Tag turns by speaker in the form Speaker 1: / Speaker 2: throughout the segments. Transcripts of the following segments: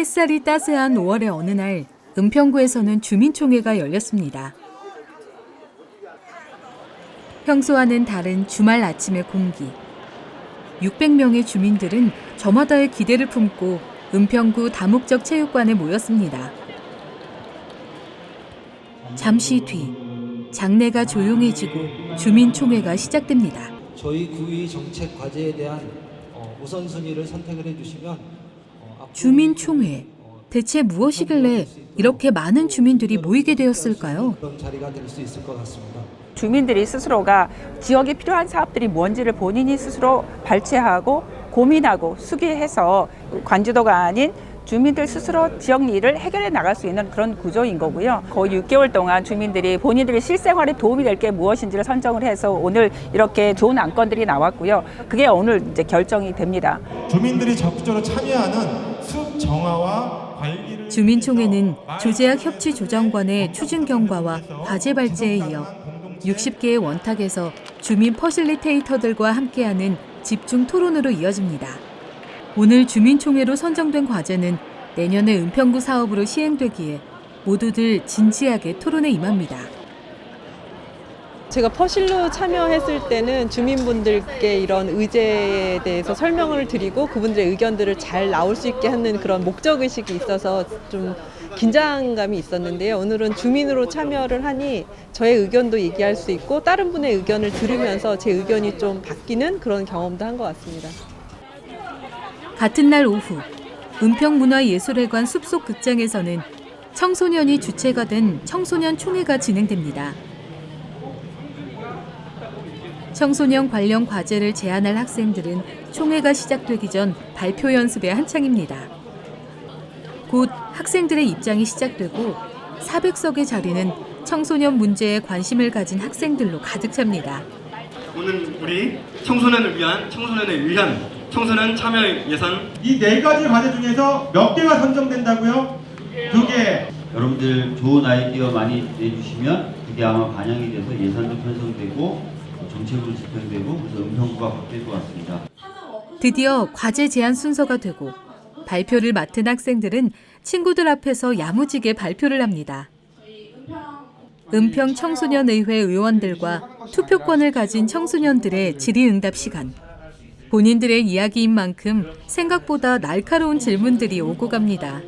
Speaker 1: 햇살이 따스한 5월의 어느 날 은평구에서는 주민총회가 열렸습니다. 평소와는 다른 주말 아침의 공기. 600명의 주민들은 저마다의 기대를 품고 은평구 다목적 체육관에 모였습니다. 잠시 뒤 장내가 조용해지고 주민총회가 시작됩니다.
Speaker 2: 저희 구의 정책 과제에 대한 우선순위를 선택을 해주시면
Speaker 1: 주민총회. 대체 무엇이길래 이렇게 많은 주민들이 모이게 되었을까요?
Speaker 2: 그런 자리가 될 수 있을 것 같습니다.
Speaker 3: 주민들이 스스로가 지역에 필요한 사업들이 뭔지를 본인이 스스로 발췌하고 고민하고 수기해서 관주도가 아닌 주민들 스스로 지역 일을 해결해 나갈 수 있는 그런 구조인 거고요. 거의 6개월 동안 주민들이 본인들의 실생활에 도움이 될 게 무엇인지를 선정을 해서 오늘 이렇게 좋은 안건들이 나왔고요. 그게 오늘 이제 결정이 됩니다.
Speaker 4: 주민들이 적극적으로 참여하는 숲 정화와 관리를
Speaker 1: 주민총회는 조재학 협치조정관의 추진 경과와 과제 발제에 이어 60개의 원탁에서 주민 퍼실리테이터들과 함께하는 집중 토론으로 이어집니다. 오늘 주민총회로 선정된 과제는 내년에 은평구 사업으로 시행되기에 모두들 진지하게 토론에 임합니다.
Speaker 5: 제가 퍼실로 참여했을 때는 주민분들께 이런 의제에 대해서 설명을 드리고 그분들의 의견들을 잘 나올 수 있게 하는 그런 목적의식이 있어서 좀 긴장감이 있었는데요. 오늘은 주민으로 참여를 하니 저의 의견도 얘기할 수 있고 다른 분의 의견을 들으면서 제 의견이 좀 바뀌는 그런 경험도 한 것 같습니다.
Speaker 1: 같은 날 오후 은평문화예술회관 숲속 극장에서는 청소년이 주체가 된 청소년 총회가 진행됩니다. 청소년 관련 과제를 제안할 학생들은 총회가 시작되기 전 발표 연습에 한창입니다. 곧 학생들의 입장이 시작되고 400석의 자리는 청소년 문제에 관심을 가진 학생들로 가득 찹니다.
Speaker 6: 오늘 우리 청소년을 위한 청소년 참여 예산
Speaker 4: 이 4가지 과제 중에서 몇 개가 선정된다고요? 2개.
Speaker 7: 여러분들 좋은 아이디어 많이 내주시면 그게 아마 반영이 돼서 예산도 편성되고 정책으로 집행되고 그래서 은평구가 바뀔 것 같습니다.
Speaker 1: 드디어 과제 제안 순서가 되고 발표를 맡은 학생들은 친구들 앞에서 야무지게 발표를 합니다. 은평 청소년의회 의원들과 투표권을 가진 청소년들의 질의응답 시간. 본인들의 이야기인 만큼 생각보다 날카로운 질문들이 오고 갑니다.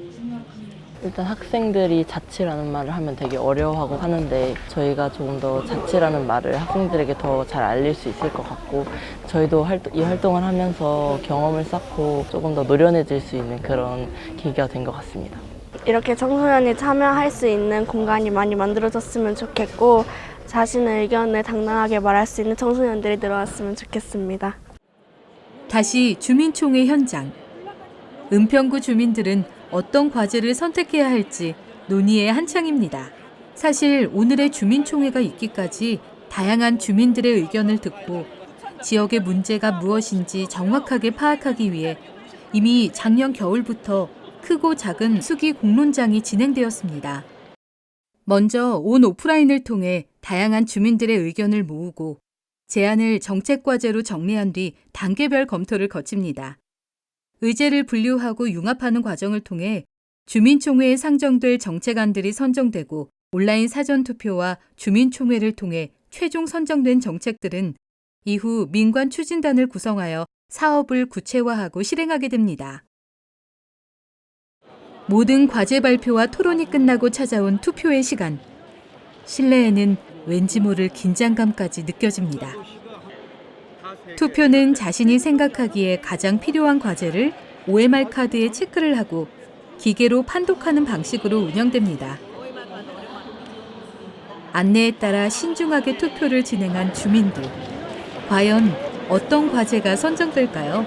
Speaker 8: 일단 학생들이 자치라는 말을 하면 되게 어려워하고 하는데 저희가 조금 더 자치라는 말을 학생들에게 더 잘 알릴 수 있을 것 같고 저희도 이 활동을 하면서 경험을 쌓고 조금 더 노련해질 수 있는 그런 계기가 된 것 같습니다.
Speaker 9: 이렇게 청소년이 참여할 수 있는 공간이 많이 만들어졌으면 좋겠고 자신의 의견을 당당하게 말할 수 있는 청소년들이 늘어났으면 좋겠습니다.
Speaker 1: 다시 주민총회 현장. 은평구 주민들은 어떤 과제를 선택해야 할지 논의에 한창입니다. 사실 오늘의 주민총회가 있기까지 다양한 주민들의 의견을 듣고 지역의 문제가 무엇인지 정확하게 파악하기 위해 이미 작년 겨울부터 크고 작은 수기 공론장이 진행되었습니다. 먼저 온 오프라인을 통해 다양한 주민들의 의견을 모으고 제안을 정책과제로 정리한 뒤 단계별 검토를 거칩니다. 의제를 분류하고 융합하는 과정을 통해 주민총회에 상정될 정책안들이 선정되고 온라인 사전투표와 주민총회를 통해 최종 선정된 정책들은 이후 민관 추진단을 구성하여 사업을 구체화하고 실행하게 됩니다. 모든 과제 발표와 토론이 끝나고 찾아온 투표의 시간. 실내에는 왠지 모를 긴장감까지 느껴집니다. 투표는 자신이 생각하기에 가장 필요한 과제를 OMR 카드에 체크를 하고 기계로 판독하는 방식으로 운영됩니다. 안내에 따라 신중하게 투표를 진행한 주민들. 과연 어떤 과제가 선정될까요?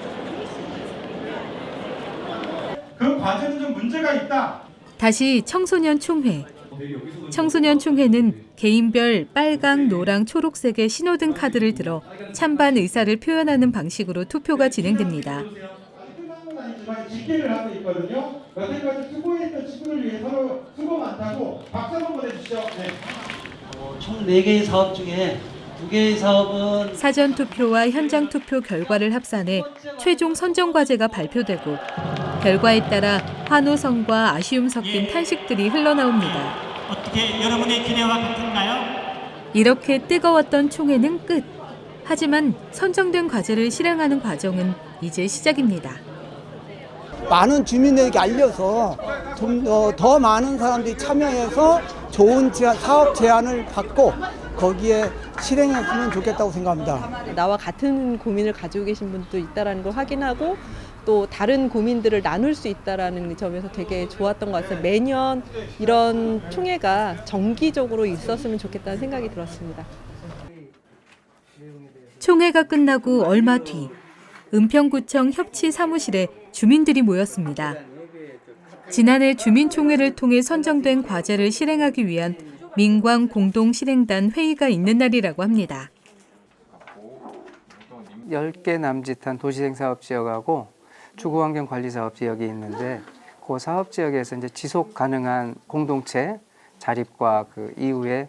Speaker 4: 그 과제는 좀 문제가 있다.
Speaker 1: 다시 청소년 총회. 청소년 총회는 개인별 빨강, 노랑, 초록색의 신호등 카드를 들어 찬반 의사를 표현하는 방식으로 투표가 진행됩니다.
Speaker 4: 집계를 하고 있거든요. 여태까지 수고했던 친구를 위해 서로 수고 많다고 박수 한번 보내주시죠. 네.
Speaker 2: 총 4개의 사업 중에 2개의 사업은
Speaker 1: 사전 투표와 현장 투표 결과를 합산해 최종 선정 과제가 발표되고 결과에 따라 환호성과 아쉬움 섞인 탄식들이 흘러나옵니다.
Speaker 10: 어떻게 여러분의 기대와 같은가요?
Speaker 1: 이렇게 뜨거웠던 총회는 끝. 하지만 선정된 과제를 실행하는 과정은 이제 시작입니다.
Speaker 11: 많은 주민들에게 알려서 좀 더 많은 사람들이 참여해서 좋은 사업 제안을 받고 거기에 실행했으면 좋겠다고 생각합니다.
Speaker 5: 나와 같은 고민을 가지고 계신 분도 있다는 걸 확인하고 또 다른 고민들을 나눌 수 있다는 점에서 되게 좋았던 것 같아요. 매년 이런 총회가 정기적으로 있었으면 좋겠다는 생각이 들었습니다.
Speaker 1: 총회가 끝나고 얼마 뒤 은평구청 협치 사무실에 주민들이 모였습니다. 지난해 주민총회를 통해 선정된 과제를 실행하기 위한 민관 공동실행단 회의가 있는 날이라고 합니다.
Speaker 12: 10개 남짓한 도시생사업지역하고 주거환경관리사업지역이 있는데 그 사업지역에서 이제 지속 가능한 공동체 자립과 그 이후에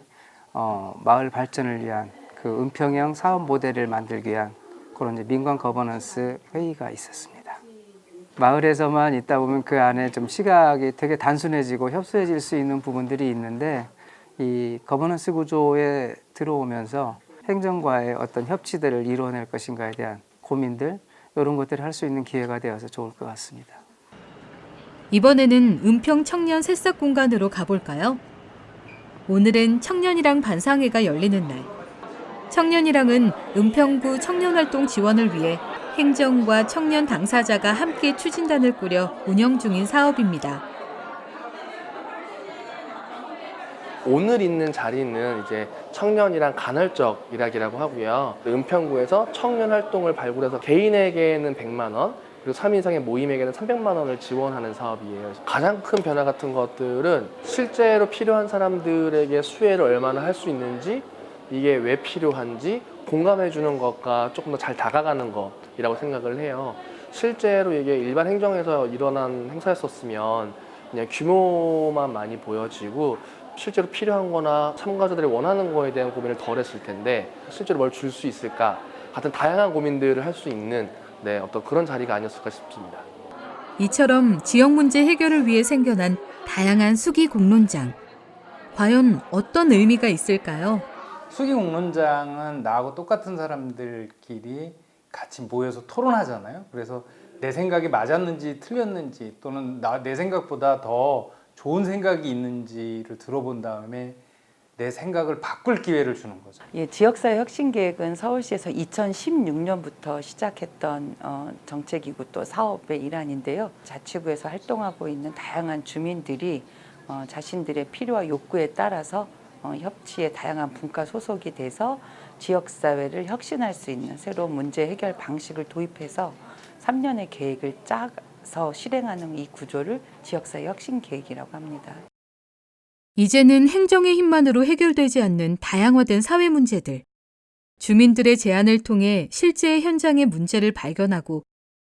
Speaker 12: 마을 발전을 위한 그 은평형 사업 모델을 만들기 위한 그런 이제 민관 거버넌스 회의가 있었습니다. 마을에서만 있다 보면 그 안에 좀 시각이 되게 단순해지고 협소해질 수 있는 부분들이 있는데 이 거버넌스 구조에 들어오면서 행정과의 어떤 협치들을 이루어낼 것인가에 대한 고민들 이런 것들을 할 수 있는 기회가 되어서 좋을 것 같습니다.
Speaker 1: 이번에는 은평 청년 새싹 공간으로 가볼까요? 오늘은 청년이랑 반상회가 열리는 날. 청년이랑은 은평구 청년활동 지원을 위해 행정과 청년 당사자가 함께 추진단을 꾸려 운영 중인 사업입니다.
Speaker 13: 오늘 있는 자리는 이제 청년이랑 간헐적 일하기라고 하고요. 은평구에서 청년 활동을 발굴해서 개인에게는 100만 원, 그리고 3인상의 모임에게는 300만 원을 지원하는 사업이에요. 가장 큰 변화 같은 것들은 실제로 필요한 사람들에게 수혜를 얼마나 할 수 있는지, 이게 왜 필요한지 공감해 주는 것과 조금 더 잘 다가가는 것이라고 생각을 해요. 실제로 이게 일반 행정에서 일어난 행사였었으면 그냥 규모만 많이 보여지고 실제로 필요한 거나 참가자들이 원하는 거에 대한 고민을 덜 했을 텐데 실제로 뭘 줄 수 있을까 같은 다양한 고민들을 할 수 있는 어떤 그런 자리가 아니었을까 싶습니다.
Speaker 1: 이처럼 지역 문제 해결을 위해 생겨난 다양한 수기 공론장. 과연 어떤 의미가 있을까요?
Speaker 14: 수기 공론장은 나하고 똑같은 사람들끼리 같이 모여서 토론하잖아요. 그래서 내 생각이 맞았는지 틀렸는지 또는 내 생각보다 더 좋은 생각이 있는지를 들어본 다음에 내 생각을 바꿀 기회를 주는 거죠.
Speaker 3: 예, 지역사회 혁신계획은 서울시에서 2016년부터 시작했던 정책이고 또 사업의 일환인데요. 자치구에서 활동하고 있는 다양한 주민들이 자신들의 필요와 욕구에 따라서 협치의 다양한 분과 소속이 돼서 지역사회를 혁신할 수 있는 새로운 문제 해결 방식을 도입해서 3년의 계획을 짜서 실행하는 이 구조를 지역사회 혁신 계획이라고 합니다.
Speaker 1: 이제는 행정의 힘만으로 해결되지 않는 다양화된 사회 문제들. 주민들의 제안을 통해 실제 현장의 문제를 발견하고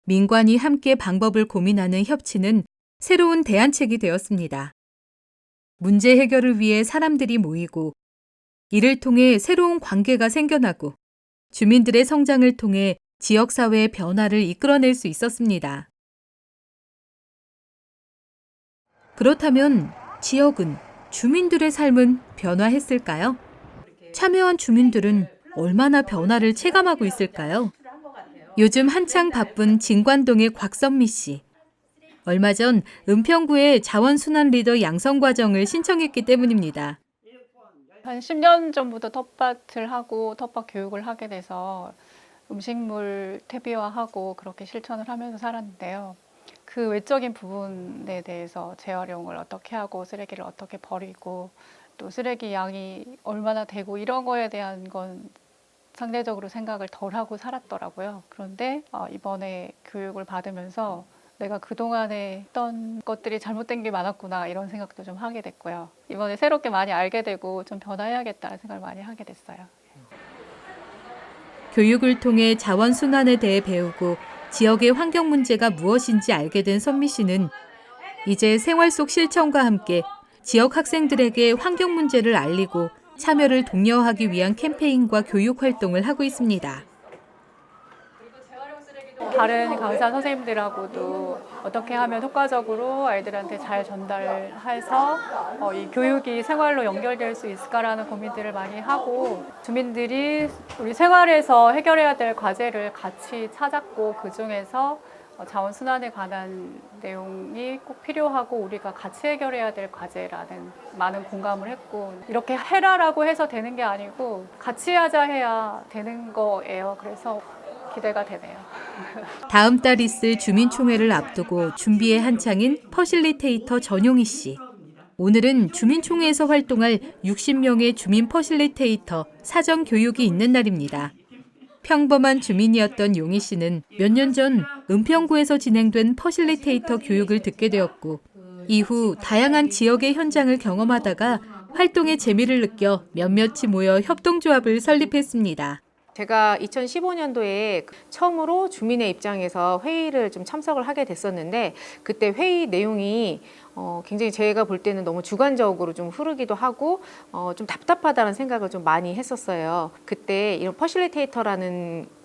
Speaker 1: 민관이 함께 방법을 고민하는 협치는 새로운 대안책이 되었습니다. 문제 해결을 위해 사람들이 모이고 이를 통해 새로운 관계가 생겨나고 주민들의 성장을 통해 지역사회의 변화를 이끌어낼 수 있었습니다. 그렇다면 지역은, 주민들의 삶은 변화했을까요? 참여한 주민들은 얼마나 변화를 체감하고 있을까요? 요즘 한창 바쁜 진관동의 곽선미 씨. 얼마 전 은평구의 자원순환 리더 양성 과정을 신청했기 때문입니다.
Speaker 15: 한 10년 전부터 텃밭을 하고 텃밭 교육을 하게 돼서 음식물 퇴비화하고 그렇게 실천을 하면서 살았는데요. 그 외적인 부분에 대해서 재활용을 어떻게 하고 쓰레기를 어떻게 버리고 또 쓰레기 양이 얼마나 되고 이런 거에 대한 건 상대적으로 생각을 덜 하고 살았더라고요. 그런데 이번에 교육을 받으면서 내가 그동안에 했던 것들이 잘못된 게 많았구나 이런 생각도 좀 하게 됐고요. 이번에 새롭게 많이 알게 되고 좀 변화해야겠다는 생각을 많이 하게 됐어요.
Speaker 1: 교육을 통해 자원순환에 대해 배우고 지역의 환경 문제가 무엇인지 알게 된 선미 씨는 이제 생활 속 실천과 함께 지역 학생들에게 환경 문제를 알리고 참여를 독려하기 위한 캠페인과 교육 활동을 하고 있습니다.
Speaker 15: 다른 강사 선생님들하고도 어떻게 하면 효과적으로 아이들한테 잘 전달해서 이 교육이 생활로 연결될 수 있을까라는 고민들을 많이 하고, 주민들이 우리 생활에서 해결해야 될 과제를 같이 찾았고, 그중에서 자원순환에 관한 내용이 꼭 필요하고 우리가 같이 해결해야 될 과제라는 많은 공감을 했고, 이렇게 해라라고 해서 되는 게 아니고 같이 하자 해야 되는 거예요. 그래서 기대가 되네요.
Speaker 1: 다음 달 있을 주민총회를 앞두고 준비에 한창인 퍼실리테이터 전용희 씨. 오늘은 주민총회에서 활동할 60명의 주민 퍼실리테이터 사전 교육이 있는 날입니다. 평범한 주민이었던 용희 씨는 몇 년 전 은평구에서 진행된 퍼실리테이터 교육을 듣게 되었고, 이후 다양한 지역의 현장을 경험하다가 활동의 재미를 느껴 몇몇이 모여 협동조합을 설립했습니다.
Speaker 16: 제가 2015년도에 처음으로 주민의 입장에서 회의를 좀 참석을 하게 됐었는데, 그때 회의 내용이 굉장히 제가 볼 때는 너무 주관적으로 좀 흐르기도 하고 좀 답답하다는 생각을 좀 많이 했었어요. 그때 이런 퍼실리테이터라는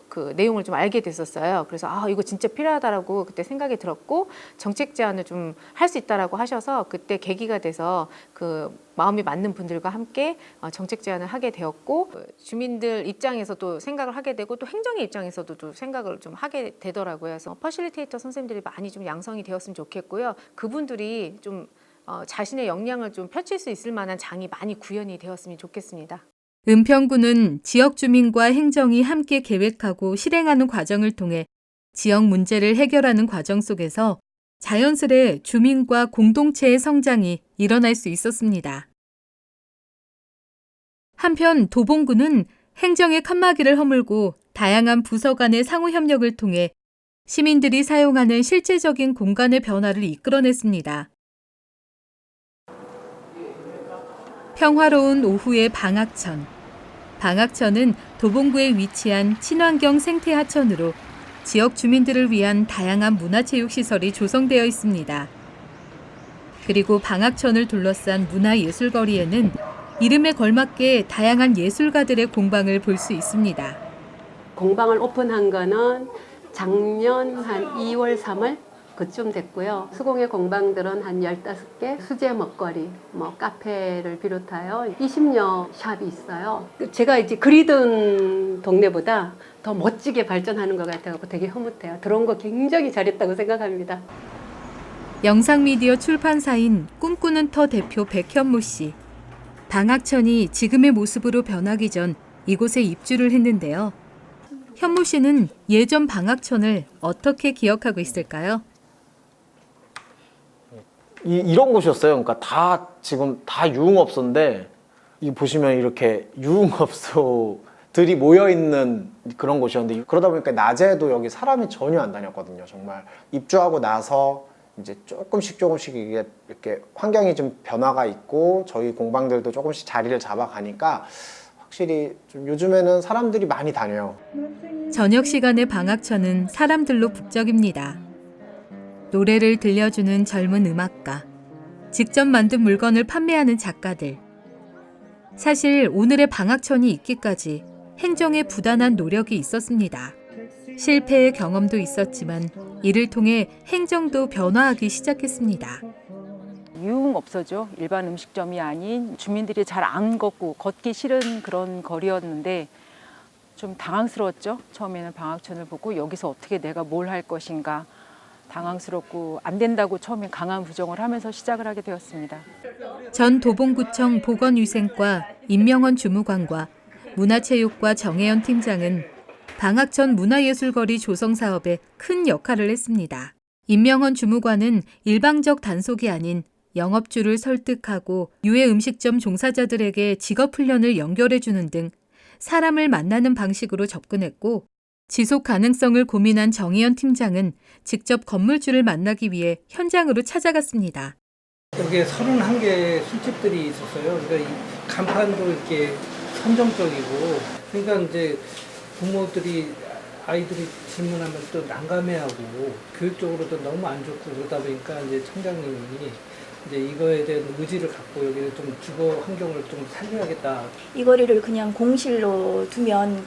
Speaker 16: 그 내용을 좀 알게 됐었어요. 그래서 이거 진짜 필요하다라고 그때 생각이 들었고, 정책 제안을 좀 할 수 있다라고 하셔서 그때 계기가 돼서 그 마음이 맞는 분들과 함께 정책 제안을 하게 되었고, 주민들 입장에서도 생각을 하게 되고 또 행정의 입장에서도 좀 생각을 좀 하게 되더라고요. 그래서 퍼실리테이터 선생님들이 많이 좀 양성이 되었으면 좋겠고요. 그분들이 좀 자신의 역량을 좀 펼칠 수 있을 만한 장이 많이 구현이 되었으면 좋겠습니다.
Speaker 1: 은평구는 지역 주민과 행정이 함께 계획하고 실행하는 과정을 통해 지역 문제를 해결하는 과정 속에서 자연스레 주민과 공동체의 성장이 일어날 수 있었습니다. 한편 도봉구는 행정의 칸막이를 허물고 다양한 부서 간의 상호 협력을 통해 시민들이 사용하는 실제적인 공간의 변화를 이끌어냈습니다. 평화로운 오후의 방학천. 방학천은 도봉구에 위치한 친환경 생태 하천으로 지역 주민들을 위한 다양한 문화체육시설이 조성되어 있습니다. 그리고 방학천을 둘러싼 문화예술거리에는 이름에 걸맞게 다양한 예술가들의 공방을 볼 수 있습니다.
Speaker 17: 공방을 오픈한 거는 작년 한 2월, 3월 그쯤 됐고요. 수공예 공방들은 한 15개, 수제 먹거리, 카페를 비롯하여 20여 샵이 있어요. 제가 이제 그리던 동네보다 더 멋지게 발전하는 것 같아서 되게 흐뭇해요. 들어온 거 굉장히 잘했다고 생각합니다.
Speaker 1: 영상미디어 출판사인 꿈꾸는 터 대표 백현모 씨. 방학천이 지금의 모습으로 변하기 전 이곳에 입주를 했는데요. 현모 씨는 예전 방학천을 어떻게 기억하고 있을까요?
Speaker 18: 이런 곳이었어요. 그러니까 지금 다 유흥업소인데, 이 보시면 이렇게 유흥업소들이 모여 있는 그런 곳이었는데, 그러다 보니까 낮에도 여기 사람이 전혀 안 다녔거든요. 정말 입주하고 나서 이제 조금씩 이렇게 환경이 좀 변화가 있고 저희 공방들도 조금씩 자리를 잡아가니까 확실히 좀 요즘에는 사람들이 많이 다녀요.
Speaker 1: 저녁 시간의 방학천은 사람들로 북적입니다. 노래를 들려주는 젊은 음악가, 직접 만든 물건을 판매하는 작가들. 사실 오늘의 방학천이 있기까지 행정에 부단한 노력이 있었습니다. 실패의 경험도 있었지만 이를 통해 행정도 변화하기 시작했습니다.
Speaker 3: 유흥업소죠. 일반 음식점이 아닌 주민들이 잘 안 걷기 싫은 그런 거리였는데 좀 당황스러웠죠. 처음에는 방학천을 보고 여기서 어떻게 내가 뭘 할 것인가 당황스럽고 안 된다고 처음에 강한 부정을 하면서 시작을 하게 되었습니다.
Speaker 1: 전 도봉구청 보건위생과 임명원 주무관과 문화체육과 정혜연 팀장은 방학천 문화예술거리 조성 사업에 큰 역할을 했습니다. 임명원 주무관은 일방적 단속이 아닌 영업주를 설득하고 유해 음식점 종사자들에게 직업훈련을 연결해주는 등 사람을 만나는 방식으로 접근했고, 지속 가능성을 고민한 정희연 팀장은 직접 건물주를 만나기 위해 현장으로 찾아갔습니다.
Speaker 19: 여기에 31개의 술집들이 있었어요. 그러니까 이 간판도 이렇게 선정적이고, 그러니까 이제 부모들이 아이들이 질문하면 또 난감해하고 교육적으로도 너무 안 좋고 그러다 보니까 이제 청장님이 이제 이거에 대한 의지를 갖고 여기를 좀 주거 환경을 좀 살려야겠다.
Speaker 20: 이 거리를 그냥 공실로 두면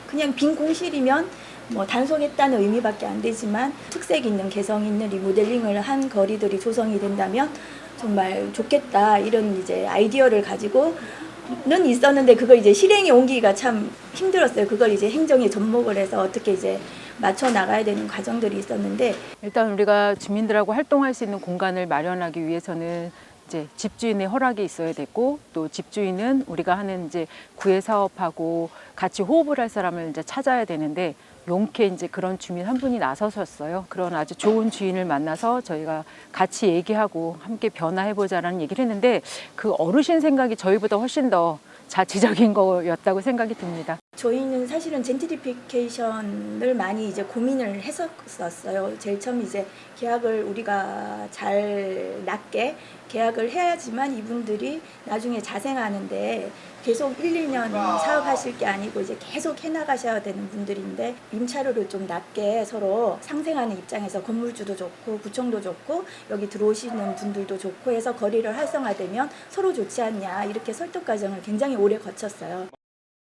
Speaker 20: 그냥 빈 공실이면 뭐 단속했다는 의미밖에 안 되지만 특색 있는 개성 있는 리모델링을 한 거리들이 조성이 된다면 정말 좋겠다 이런 이제 아이디어를 가지고는 있었는데 그걸 이제 실행에 옮기기가 참 힘들었어요. 그걸 이제 행정에 접목을 해서 어떻게 이제 맞춰 나가야 되는 과정들이 있었는데
Speaker 16: 일단 우리가 주민들하고 활동할 수 있는 공간을 마련하기 위해서는 이제 집주인의 허락이 있어야 되고 또 집주인은 우리가 하는 이제 구애 사업하고 같이 호흡을 할 사람을 이제 찾아야 되는데 용케 이제 그런 주민 한 분이 나서셨어요. 그런 아주 좋은 주인을 만나서 저희가 같이 얘기하고 함께 변화해보자라는 얘기를 했는데 그 어르신 생각이 저희보다 훨씬 더 자치적인 거였다고 생각이 듭니다.
Speaker 20: 저희는 사실은 젠트리피케이션을 많이 이제 고민을 했었어요. 제일 처음 이제 계약을 우리가 잘 낮게 계약을 해야지만 이분들이 나중에 자생하는데 계속 1, 2년 사업하실 게 아니고 이제 계속 해나가셔야 되는 분들인데 임차료를 좀 낮게 서로 상생하는 입장에서 건물주도 좋고 구청도 좋고 여기 들어오시는 분들도 좋고 해서 거리를 활성화되면 서로 좋지 않냐 이렇게 설득 과정을 굉장히 오래 거쳤어요.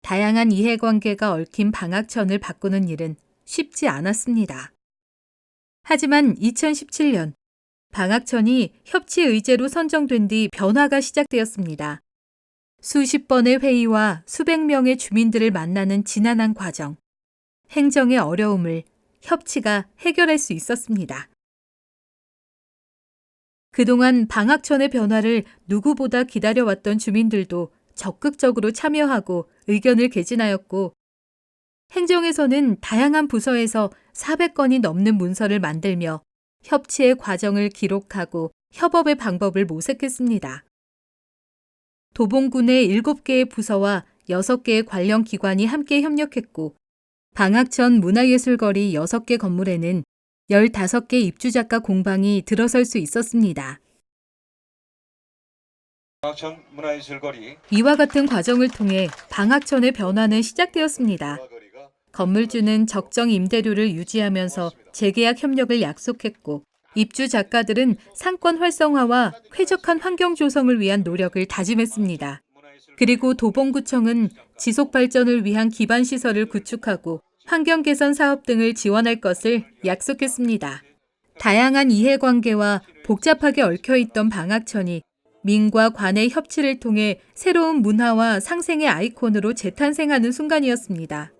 Speaker 1: 다양한 이해관계가 얽힌 방학천을 바꾸는 일은 쉽지 않았습니다. 하지만 2017년 방학천이 협치의제로 선정된 뒤 변화가 시작되었습니다. 수십 번의 회의와 수백 명의 주민들을 만나는 지난한 과정, 행정의 어려움을 협치가 해결할 수 있었습니다. 그동안 방학천의 변화를 누구보다 기다려왔던 주민들도 적극적으로 참여하고 의견을 개진하였고 행정에서는 다양한 부서에서 400건이 넘는 문서를 만들며 협치의 과정을 기록하고 협업의 방법을 모색했습니다. 도봉군의 7개의 부서와 6개의 관련 기관이 함께 협력했고 방학천 문화예술거리 6개 건물에는 15개 입주작가 공방이 들어설 수 있었습니다.
Speaker 21: 방학천 문화예술거리
Speaker 1: 이와 같은 과정을 통해 방학천의 변화는 시작되었습니다. 건물주는 적정 임대료를 유지하면서 재계약 협력을 약속했고 입주 작가들은 상권 활성화와 쾌적한 환경 조성을 위한 노력을 다짐했습니다. 그리고 도봉구청은 지속 발전을 위한 기반 시설을 구축하고 환경 개선 사업 등을 지원할 것을 약속했습니다. 다양한 이해관계와 복잡하게 얽혀있던 방학천이 민과 관의 협치를 통해 새로운 문화와 상생의 아이콘으로 재탄생하는 순간이었습니다.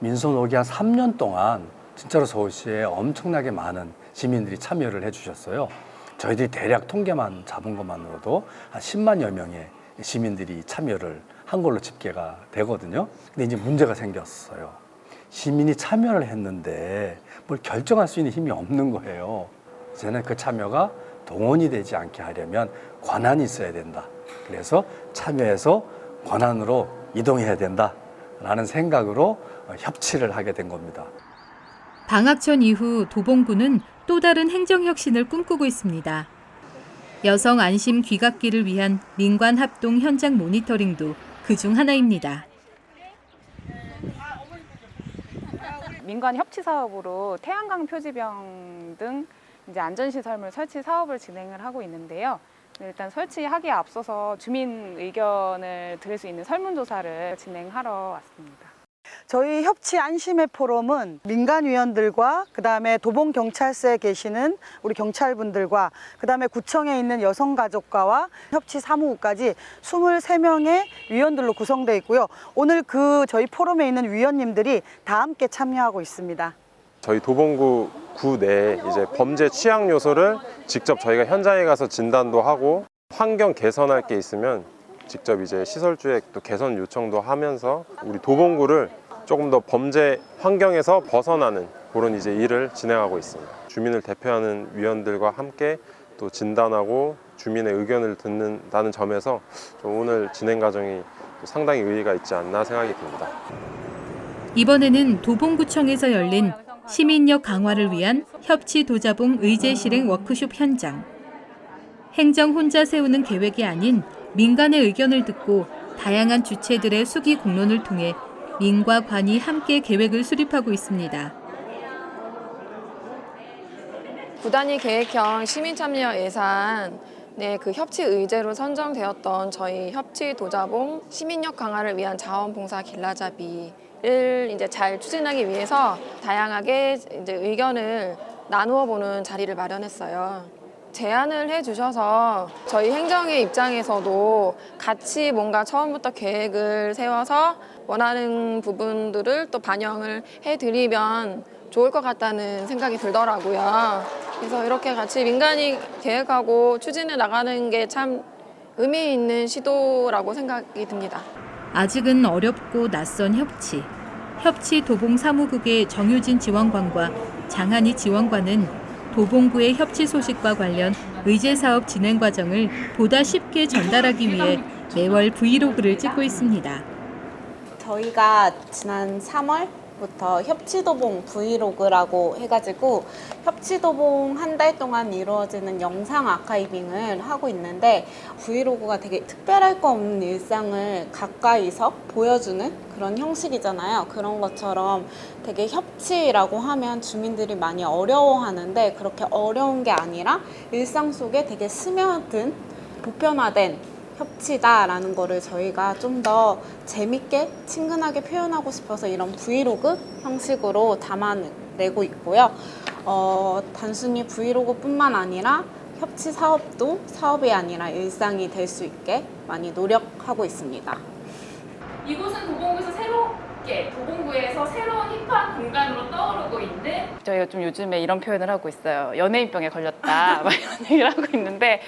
Speaker 22: 민선 오기 한 3년 동안 진짜로 서울시에 엄청나게 많은 시민들이 참여를 해주셨어요. 저희들이 대략 통계만 잡은 것만으로도 한 10만여 명의 시민들이 참여를 한 걸로 집계가 되거든요. 근데 이제 문제가 생겼어요. 시민이 참여를 했는데 뭘 결정할 수 있는 힘이 없는 거예요. 이제는 그 참여가 동원이 되지 않게 하려면 권한이 있어야 된다. 그래서 참여해서 권한으로 이동해야 된다라는 생각으로 협치를 하게 된 겁니다.
Speaker 1: 방학천 이후 도봉구는 또 다른 행정혁신을 꿈꾸고 있습니다. 여성 안심 귀갓길을 위한 민관 합동 현장 모니터링도 그중 하나입니다.
Speaker 23: 민관 협치 사업으로 태양광 표지병 등 이제 안전시설물 설치 사업을 진행을 하고 있는데요. 일단 설치하기에 앞서서 주민 의견을 들을 수 있는 설문조사를 진행하러 왔습니다.
Speaker 24: 저희 협치 안심의 포럼은 민간위원들과 그다음에 도봉경찰서에 계시는 우리 경찰분들과 그다음에 구청에 있는 여성가족과와 협치 사무국까지 23명의 위원들로 구성되어 있고요. 오늘 저희 포럼에 있는 위원님들이 다 함께 참여하고 있습니다.
Speaker 25: 저희 도봉구 구 내에 이제 범죄 취약 요소를 직접 저희가 현장에 가서 진단도 하고 환경 개선할 게 있으면 직접 이제 시설주에 또 개선 요청도 하면서 우리 도봉구를 조금 더 범죄 환경에서 벗어나는 그런 이제 일을 진행하고 있습니다. 주민을 대표하는 위원들과 함께 또 진단하고 주민의 의견을 듣는다는 점에서 좀 오늘 진행 과정이 상당히 의의가 있지 않나 생각이 듭니다.
Speaker 1: 이번에는 도봉구청에서 열린 시민력 강화를 위한 협치 도자봉 의제 실행 워크숍 현장. 행정 혼자 세우는 계획이 아닌 민간의 의견을 듣고 다양한 주체들의 수기 공론을 통해 민과 관이 함께 계획을 수립하고 있습니다.
Speaker 26: 구단위 계획형 시민참여 예산 그 협치 의제로 선정되었던 저희 협치 도자봉 시민력 강화를 위한 자원봉사 길라잡이 이제 잘 추진하기 위해서 다양하게 이제 의견을 나누어 보는 자리를 마련했어요. 제안을 해주셔서 저희 행정의 입장에서도 같이 뭔가 처음부터 계획을 세워서 원하는 부분들을 또 반영을 해드리면 좋을 것 같다는 생각이 들더라고요. 그래서 이렇게 같이 민간이 계획하고 추진해 나가는 게 참 의미 있는 시도라고 생각이 듭니다.
Speaker 1: 아직은 어렵고 낯선 협치. 협치 도봉사무국의 정유진 지원관과 장한희 지원관은 도봉구의 협치 소식과 관련 의제사업 진행 과정을 보다 쉽게 전달하기 위해 매월 브이로그를 찍고 있습니다.
Speaker 2: 저희가 지난 3월부터 협치도봉 브이로그라고 해가지고 협치도봉 한 달 동안 이루어지는 영상 아카이빙을 하고 있는데 브이로그가 되게 특별할 거 없는 일상을 가까이서 보여주는 그런 형식이잖아요. 그런 것처럼 되게 협치라고 하면 주민들이 많이 어려워하는데 그렇게 어려운 게 아니라 일상 속에 되게 스며든 보편화된 협치다라는 거를 저희가 좀 더 재밌게 친근하게 표현하고 싶어서 이런 브이로그 형식으로 담아내고 있고요. 단순히 브이로그뿐만 아니라 협치 사업도 사업이 아니라 일상이 될 수 있게 많이 노력하고 있습니다.
Speaker 4: 이곳은 도봉구에서 도봉구에서 새로운 힙한 공간으로 떠오르고 있는
Speaker 23: 저희가 좀 요즘에 이런 표현을 하고 있어요. 연예인병에 걸렸다 막 이런 얘기를 하고 있는데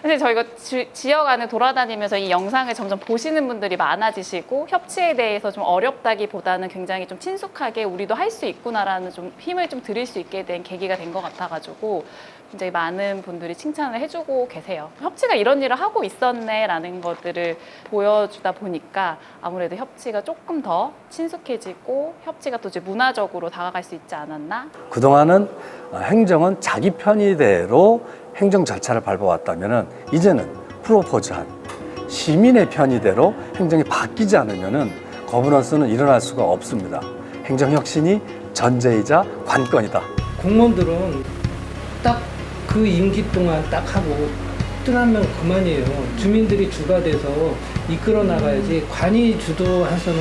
Speaker 23: 사실 저희가 지역 안에 돌아다니면서 이 영상을 점점 보시는 분들이 많아지시고 협치에 대해서 좀 어렵다기보다는 굉장히 좀 친숙하게 우리도 할 수 있구나라는 좀 힘을 좀 드릴 수 있게 된 계기가 된 것 같아가지고 굉장히 많은 분들이 칭찬을 해주고 계세요. 협치가 이런 일을 하고 있었네라는 것들을 보여주다 보니까 아무래도 협치가 조금 더 친숙해지고 협치가 또 이제 문화적으로 다가갈 수 있지 않았나?
Speaker 22: 그동안은 행정은 자기 편의대로 행정 절차를 밟아왔다면 이제는 프로포즈한 시민의 편의대로 행정이 바뀌지 않으면 거버넌스는 일어날 수가 없습니다. 행정혁신이 전제이자 관건이다.
Speaker 19: 공무원들은 딱 그 임기 동안 딱 하고 떠나면 그만이에요. 주민들이 주가 돼서 이끌어 나가야지 관이 주도해서는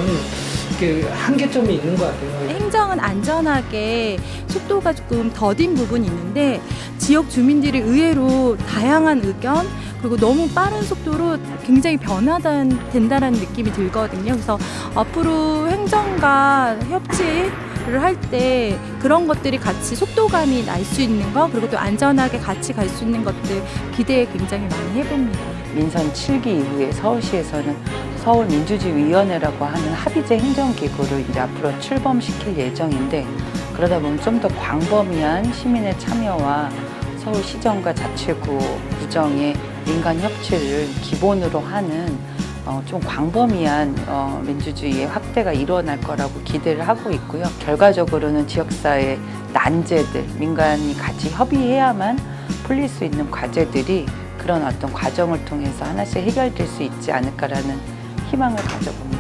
Speaker 19: 이렇게 한계점이 있는 것 같아요.
Speaker 6: 행정은 안전하게 속도가 조금 더딘 부분이 있는데 지역 주민들이 의외로 다양한 의견 그리고 너무 빠른 속도로 굉장히 변화된다는 느낌이 들거든요. 그래서 앞으로 행정과 협치를 할 때 그런 것들이 같이 속도감이 날 수 있는 거 그리고 또 안전하게 같이 갈 수 있는 것들 기대 굉장히 많이 해봅니다.
Speaker 7: 민선 7기 이후에 서울시에서는 서울민주주의위원회라고 하는 합의제 행정기구를 이제 앞으로 출범시킬 예정인데 그러다 보면 좀 더 광범위한 시민의 참여와 서울시정과 자치구 구정의 민간 협치를 기본으로 하는 좀 광범위한 민주주의의 확대가 일어날 거라고 기대를 하고 있고요. 결과적으로는 지역사회 난제들, 민간이 같이 협의해야만 풀릴 수 있는 과제들이 그런 어떤 과정을 통해서 하나씩 해결될 수 있지 않을까라는 희망을 가져봅니다.